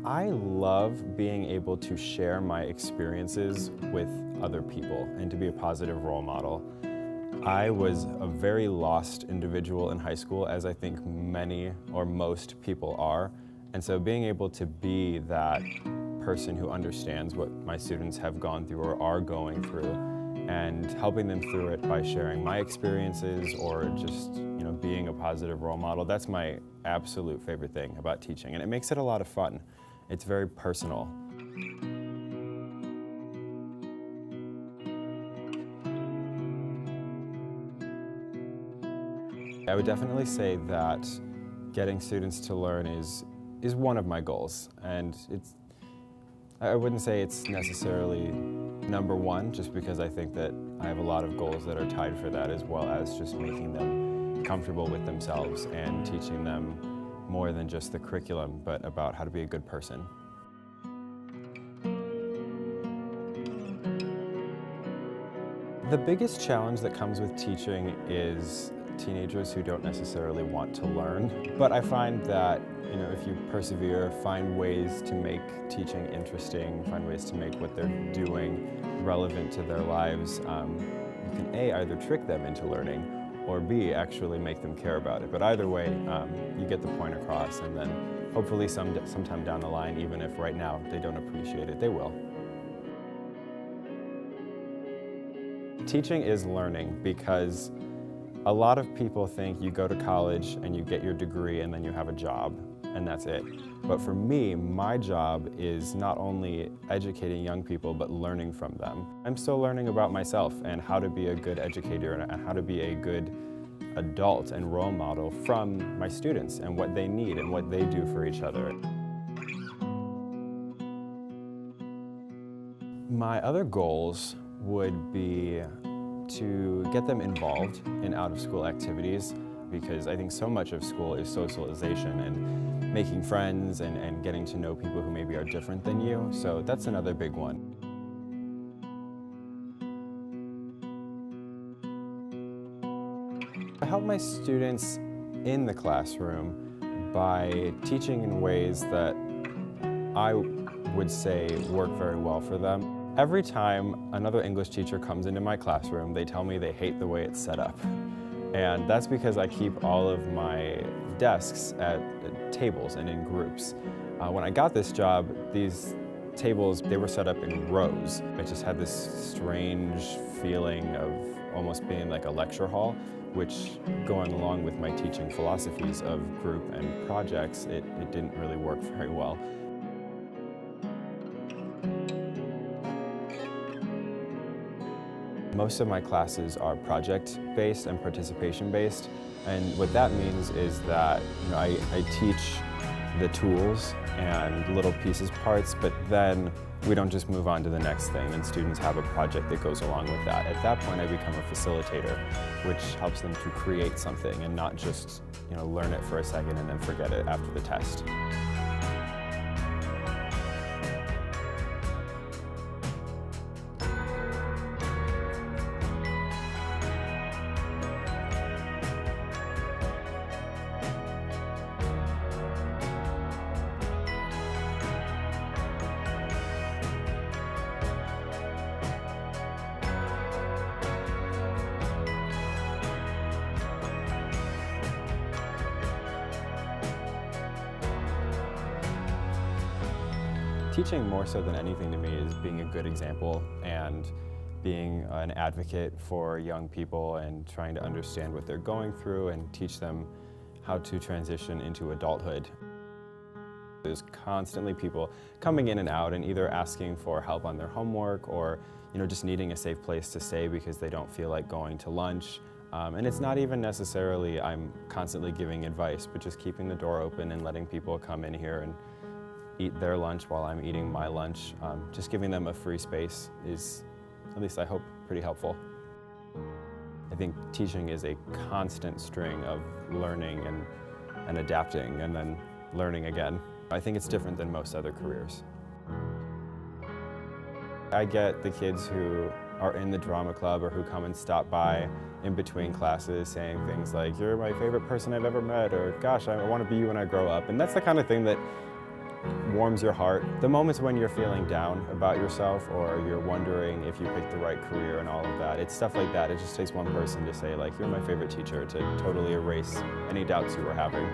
I love being able to share my experiences with other people and to be a positive role model. I was a very lost individual in high school, as I think many or most people are. And so being able to be that person who understands what my students have gone through or are going through and helping them through it by sharing my experiences or just being a positive role model, that's my absolute favorite thing about teaching. And it makes it a lot of fun. It's very personal. I would definitely say that getting students to learn is one of my goals. And I wouldn't say it's necessarily number one, just because I think that I have a lot of goals that are tied for that, as well as just making them comfortable with themselves and teaching them more than just the curriculum, but about how to be a good person. The biggest challenge that comes with teaching is teenagers who don't necessarily want to learn. But I find that if you persevere, find ways to make teaching interesting, find ways to make what they're doing relevant to their lives, you can A, either trick them into learning, or B, actually make them care about it. But either way, you get the point across, and then hopefully sometime down the line, even if right now they don't appreciate it, they will. Teaching is learning, because a lot of people think you go to college and you get your degree and then you have a job, and that's it. But for me, my job is not only educating young people, but learning from them. I'm still learning about myself and how to be a good educator and how to be a good adult and role model from my students and what they need and what they do for each other. My other goals would be to get them involved in out-of-school activities, because I think so much of school is socialization and making friends and getting to know people who maybe are different than you. So that's another big one. I help my students in the classroom by teaching in ways that I would say work very well for them. Every time another English teacher comes into my classroom, they tell me they hate the way it's set up. And that's because I keep all of my desks at tables and in groups. When I got this job, these tables, they were set up in rows. I just had this strange feeling of almost being like a lecture hall, which, going along with my teaching philosophies of group and projects, it didn't really work very well. Most of my classes are project-based and participation-based, and what that means is that I teach the tools and little pieces, parts, but then we don't just move on to the next thing, and students have a project that goes along with that. At that point, I become a facilitator, which helps them to create something and not just learn it for a second and then forget it after the test. Teaching, more so than anything to me, is being a good example and being an advocate for young people and trying to understand what they're going through and teach them how to transition into adulthood. There's constantly people coming in and out and either asking for help on their homework or just needing a safe place to stay because they don't feel like going to lunch. And it's not even necessarily I'm constantly giving advice, but just keeping the door open and letting people come in here and eat their lunch while I'm eating my lunch. Just giving them a free space is, at least I hope, pretty helpful. I think teaching is a constant string of learning and adapting and then learning again. I think it's different than most other careers. I get the kids who are in the drama club or who come and stop by in between classes saying things like, "You're my favorite person I've ever met," or "Gosh, I want to be you when I grow up." And that's the kind of thing that warms your heart. The moments when you're feeling down about yourself or you're wondering if you picked the right career and all of that, it's stuff like that. It just takes one person to say, like, you're my favorite teacher, to totally erase any doubts you were having.